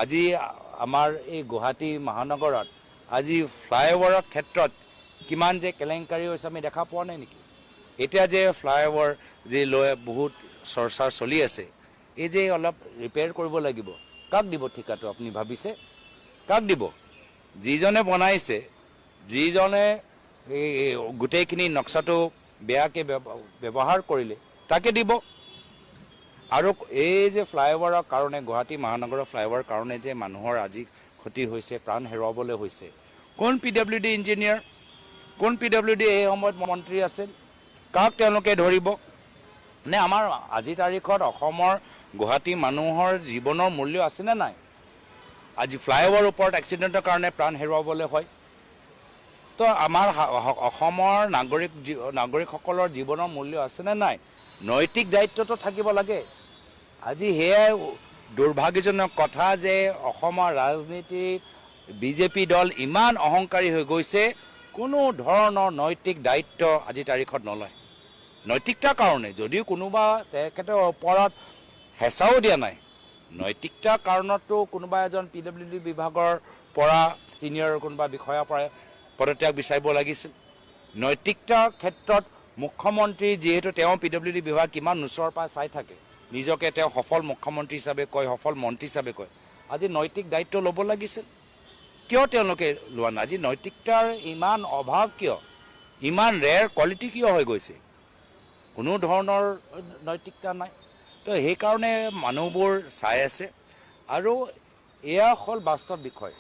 আজি আমাৰ এই গুৱাহাটী মহানগৰত আজি ফ্লাইঅভাৰৰ ক্ষেত্ৰত কিমান যে কেলেংকাৰী হৈছে আমি দেখা পোৱা নাই নেকি? এতিয়া যে ফ্লাইঅভাৰ যে লৈ বহুত চৰ্চা চলি আছে, এই যে অলপ ৰিপেয়াৰ কৰিব লাগিব, কাক দিব ঠিকাটো আপুনি ভাবিছে? কাক দিব? যিজনে বনাইছে, যিজনে এই গোটেইখিনি নক্সাটো বেয়াকৈ ব্যৱহাৰ কৰিলে তাকে দিব। আৰু এই যে ফ্লাইঅভাৰৰ কাৰণে গুৱাহাটী মহানগৰৰ ফ্লাইঅভাৰৰ কাৰণে যে মানুহৰ আজি ক্ষতি হৈছে, প্ৰাণ হেৰুৱাবলৈ হৈছে, কোন PWD ইঞ্জিনিয়াৰ, কোন PWD এই সময়ত মন্ত্ৰী আছিল, কাক তেওঁলোকে ধৰিব? নে আমাৰ আজিৰ তাৰিখত অসমৰ গুৱাহাটী মানুহৰ জীৱনৰ মূল্য আছেনে নাই? আজি ফ্লাইঅভাৰৰ ওপৰত এক্সিডেণ্টৰ কাৰণে প্ৰাণ হেৰুৱাবলৈ হয়। তো আমাৰ অসমৰ নাগৰিকসকলৰ জীৱনৰ মূল্য আছেনে নাই? নৈতিক দায়িত্বটো থাকিব লাগে। আজি সেয়াই দুৰ্ভাগ্যজনক কথা যে অসমৰ ৰাজনীতিত BJP দল ইমান অহংকাৰী হৈ গৈছে, কোনো ধৰণৰ নৈতিক দায়িত্ব আজি তাৰিখত নলয়। নৈতিকতাৰ কাৰণে যদিও কোনোবা তেখেতৰ ওপৰত হেঁচাও দিয়া নাই, নৈতিকতাৰ কাৰণতো কোনোবা এজন PWD বিভাগৰ পৰা ছিনিয়ৰ কোনোবা বিষয়াৰ পৰা পদত্যাগ বিচাৰিব লাগিছিল। নৈতিকতাৰ ক্ষেত্ৰত মুখ্যমন্ত্ৰী যিহেতু তেওঁ PWD বিভাগ কিমান ওচৰৰ পৰা চাই থাকে, নিজকে তেওঁ সফল মুখ্যমন্ত্ৰী হিচাপে কয়, সফল মন্ত্ৰী হিচাপে কয়, আজি নৈতিক দায়িত্ব ল'ব লাগিছিল। কিয় তেওঁলোকে লোৱা নাই? আজি নৈতিকতাৰ ইমান অভাৱ কিয়? ইমান ৰেয়াৰ কোৱালিটি কিয় হৈ গৈছে? কোনো ধৰণৰ নৈতিকতা নাই। তো সেইকাৰণে মানুহবোৰ চাই আছে। আৰু এয়া হ'ল বাস্তৱ বিষয়।